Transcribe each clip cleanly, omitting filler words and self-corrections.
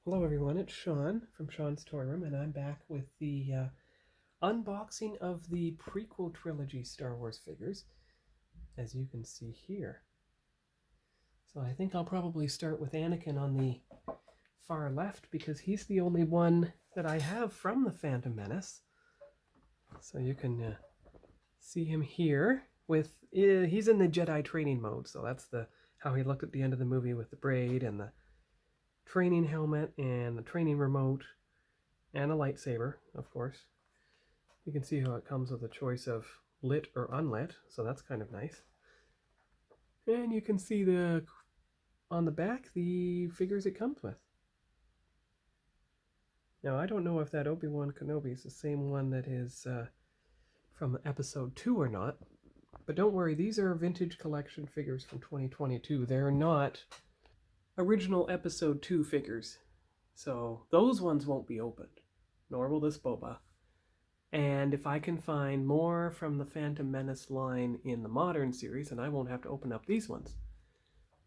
Hello everyone, it's Sean from Sean's Toy Room, and I'm back with the unboxing of the prequel trilogy Star Wars figures, as you can see here. So I think I'll probably start with Anakin on the far left, because he's the only one that I have from the Phantom Menace. So you can see him here with, he's in the Jedi training mode, so that's how he looked at the end of the movie with the braid and the training helmet and the training remote and a lightsaber, of course. You can see how it comes with a choice of lit or unlit, so that's kind of nice. And you can see on the back the figures it comes with. Now, I don't know if that Obi-Wan Kenobi is the same one that is from episode 2 or not, but don't worry, these are vintage collection figures from 2022. They're not original episode 2 figures, so those ones won't be opened, nor will this Boba. And if I can find more from the Phantom Menace line in the modern series, then I won't have to open up these ones.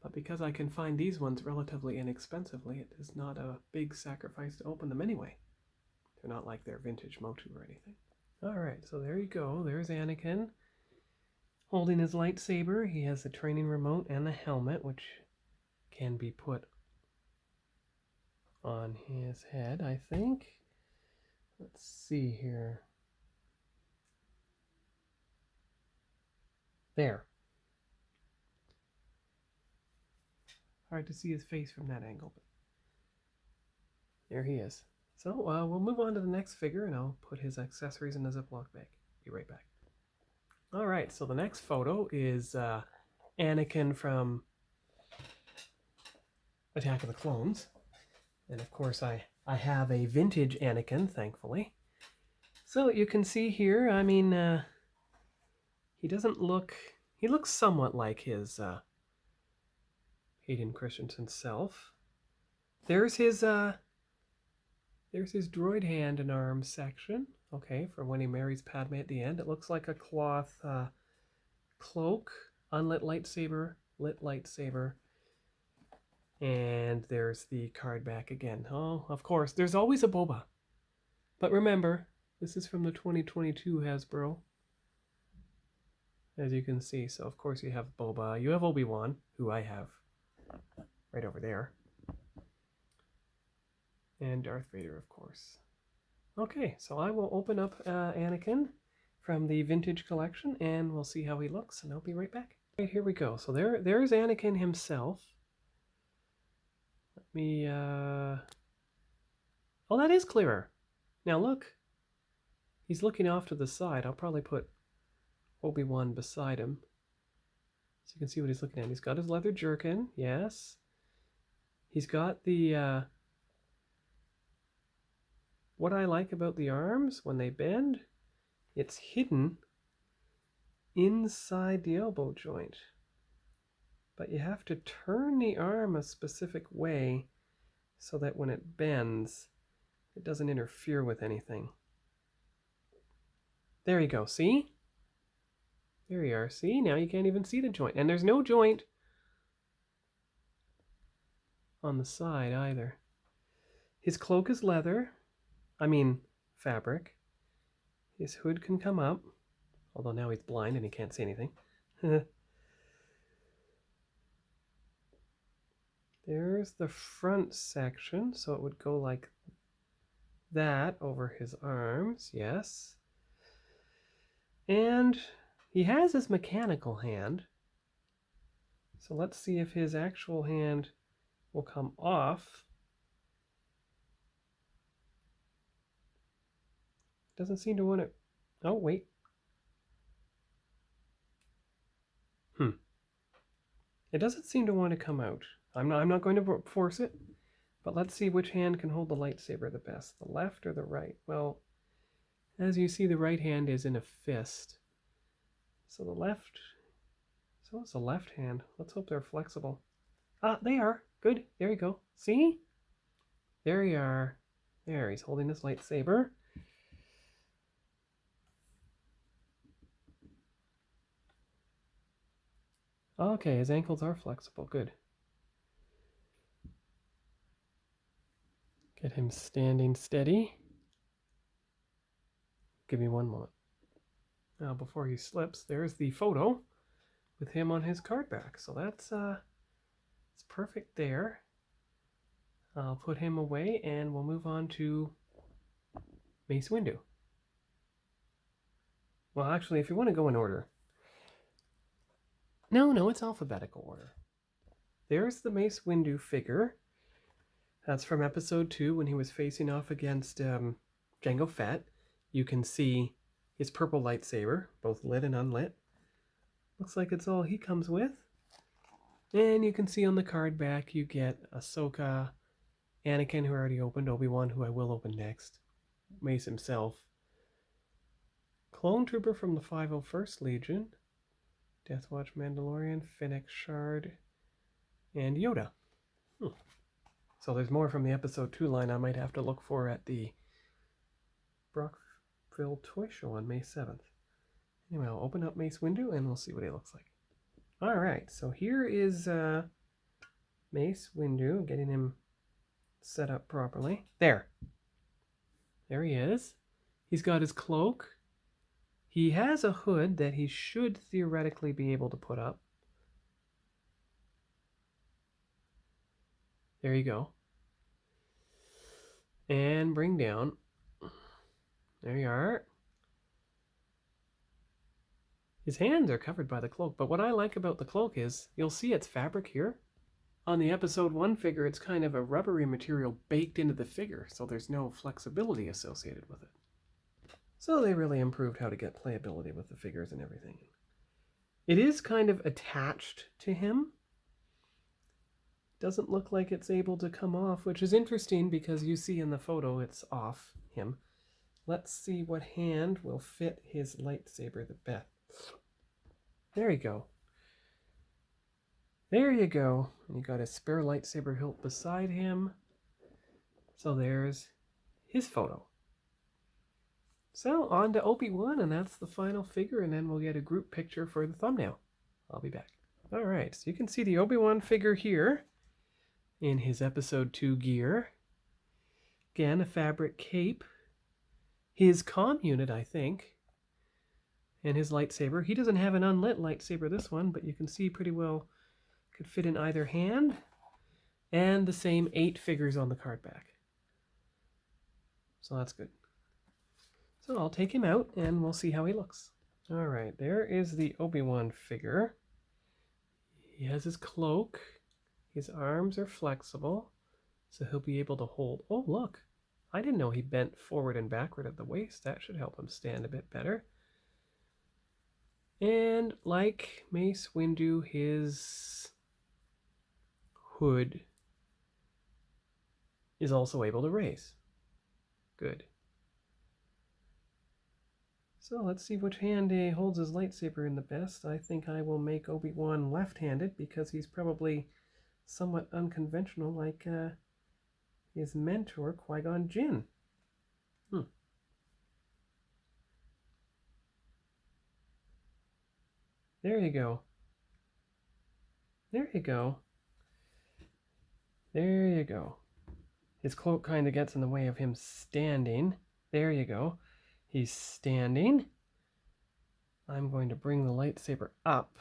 But because I can find these ones relatively inexpensively, it is not a big sacrifice to open them anyway. They're not like they're vintage Motu or anything. Alright, so there you go. There's Anakin holding his lightsaber. He has the training remote and the helmet, which can be put on his head, I think. Let's see here. There. Hard to see his face from that angle, but there he is. So we'll move on to the next figure, and I'll put his accessories in a Ziploc bag. Be right back. All right, so the next photo is Anakin from Attack of the Clones. And of course, I have a vintage Anakin, thankfully. So you can see here, I mean, he doesn't look... He looks somewhat like his Hayden Christensen self. There's his droid hand and arm section. Okay, for when he marries Padme at the end. It looks like a cloth cloak, unlit lightsaber, lit lightsaber. And there's the card back again. Oh, of course, there's always a Boba. But remember, this is from the 2022 Hasbro, as you can see. So, of course, you have Boba. You have Obi-Wan, who I have right over there. And Darth Vader, of course. Okay, so I will open up Anakin from the vintage collection, and we'll see how he looks, and I'll be right back. Right, here we go. So there's Anakin himself. Let me... Oh, that is clearer. Now look. He's looking off to the side. I'll probably put Obi-Wan beside him, so you can see what he's looking at. He's got his leather jerkin, yes. He's got the... What I like about the arms, when they bend, it's hidden inside the elbow joint. But you have to turn the arm a specific way so that when it bends, it doesn't interfere with anything. There you go, see? There you are, see? Now you can't even see the joint. And there's no joint on the side either. His cloak is leather. I mean, fabric. His hood can come up, although now he's blind and he can't see anything. There's the front section, so it would go like that over his arms, yes. And he has his mechanical hand, so let's see if his actual hand will come off. Doesn't seem to want to... Oh, wait. It doesn't seem to want to come out. I'm not going to force it, but let's see which hand can hold the lightsaber the best, the left or the right. Well, as you see, the right hand is in a fist. So the left... So it's the left hand. Let's hope they're flexible. Ah, they are. Good. There you go. See? There you are. There, he's holding his lightsaber. Okay, his ankles are flexible. Good. Get him standing steady. Give me one moment. Now, before he slips, there's the photo with him on his card back. So that's it's perfect there. I'll put him away and we'll move on to Mace Windu. Well, actually, if you want to go in order. No, it's alphabetical order. There's the Mace Windu figure. That's from episode 2 when he was facing off against Jango Fett. You can see his purple lightsaber, both lit and unlit. Looks like it's all he comes with. And you can see on the card back you get Ahsoka, Anakin, who I already opened, Obi-Wan, who I will open next, Mace himself, Clone Trooper from the 501st Legion, Death Watch Mandalorian, Fennec Shard, and Yoda. So there's more from the episode 2 line I might have to look for at the Brockville Toy Show on May 7th. Anyway, I'll open up Mace Windu and we'll see what he looks like. Alright, so here is Mace Windu, getting him set up properly. There he is. He's got his cloak. He has a hood that he should theoretically be able to put up. There you go. And bring down. There you are. His hands are covered by the cloak, but what I like about the cloak is, you'll see it's fabric here. On the episode 1 figure, it's kind of a rubbery material baked into the figure, so there's no flexibility associated with it. So they really improved how to get playability with the figures and everything. It is kind of attached to him. Doesn't look like it's able to come off, which is interesting because you see in the photo it's off him. Let's see what hand will fit his lightsaber the best. There you go. There you go. And you got a spare lightsaber hilt beside him. So there's his photo. So on to Obi-Wan, and that's the final figure, and then we'll get a group picture for the thumbnail. I'll be back. All right, so you can see the Obi-Wan figure here in his episode 2 gear. Again, a fabric cape. His comm unit, I think, and his lightsaber. He doesn't have an unlit lightsaber, this one, but you can see pretty well could fit in either hand. And the same 8 figures on the card back. So that's good. So I'll take him out and we'll see how he looks. All right, there is the Obi-Wan figure. He has his cloak. His arms are flexible, so he'll be able to hold. Oh, look. I didn't know he bent forward and backward at the waist. That should help him stand a bit better. And like Mace Windu, his hood is also able to raise. Good. So let's see which hand he holds his lightsaber in the best. I think I will make Obi-Wan left-handed because he's probably somewhat unconventional like his mentor, Qui-Gon Jinn. There you go. There you go. There you go. His cloak kind of gets in the way of him standing. There you go. He's standing. I'm going to bring the lightsaber up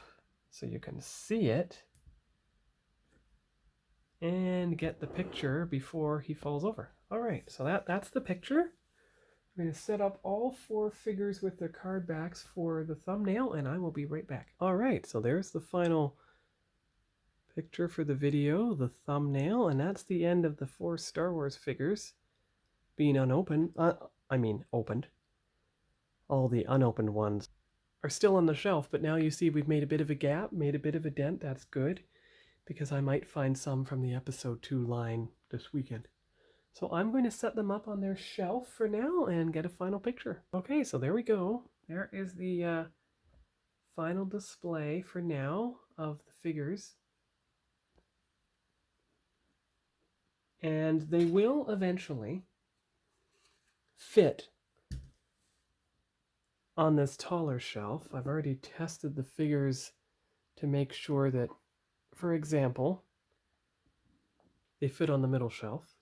so you can see it and get the picture before he falls over. All right, so that's the picture. I'm going to set up all 4 figures with their card backs for the thumbnail, and I will be right back. All right, so there's the final picture for the video, the thumbnail, and that's the end of the 4 Star Wars figures being unopened. Opened. All the unopened ones are still on the shelf, but now you see we've made a bit of a gap, made a bit of a dent. That's good, because I might find some from the episode 2 line this weekend. So I'm going to set them up on their shelf for now and get a final picture. Okay, so there we go. There is the final display for now of the figures. And they will eventually fit on this taller shelf. I've already tested the figures to make sure that, for example, they fit on the middle shelf.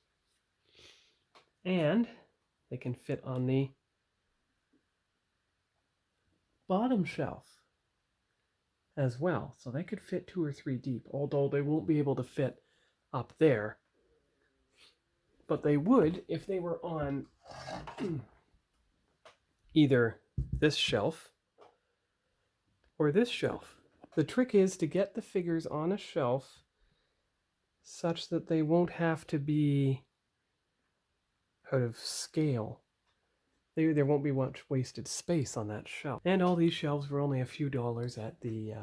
And they can fit on the bottom shelf as well. So they could fit 2 or 3 deep, although they won't be able to fit up there. But they would if they were on either this shelf or this shelf. The trick is to get the figures on a shelf such that they won't have to be out of scale. There won't be much wasted space on that shelf. And all these shelves were only a few dollars at the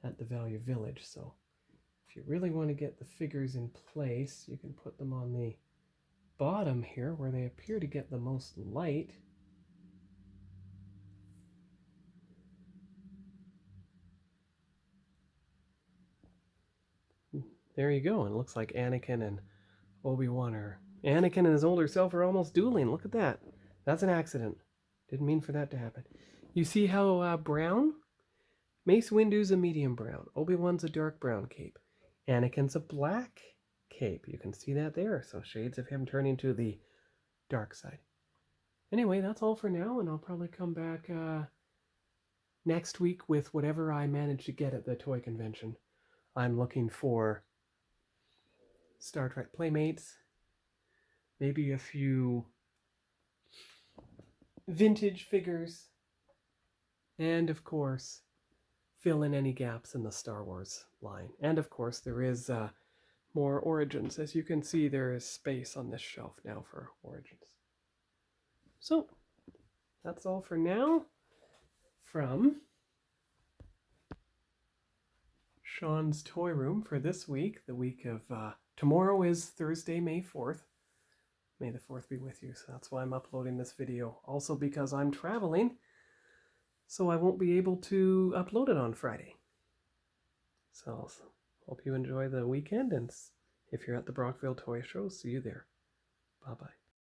Value Village. So if you really want to get the figures in place, you can put them on the bottom here where they appear to get the most light. There you go. And it looks like Anakin and Obi-Wan are... Anakin and his older self are almost dueling. Look at that. That's an accident. Didn't mean for that to happen. You see how brown? Mace Windu's a medium brown. Obi-Wan's a dark brown cape. Anakin's a black cape. You can see that there. So shades of him turning to the dark side. Anyway, that's all for now, and I'll probably come back next week with whatever I manage to get at the toy convention. I'm looking for Star Trek Playmates, maybe a few vintage figures, and of course, fill in any gaps in the Star Wars line. And of course, there is more Origins. As you can see, there is space on this shelf now for Origins. So, that's all for now from Sean's Toy Room for this week. The week of, tomorrow is Thursday, May 4th. May the 4th be with you. So that's why I'm uploading this video. Also because I'm traveling, so I won't be able to upload it on Friday. So hope you enjoy the weekend, and if you're at the Brockville Toy Show, see you there. Bye-bye.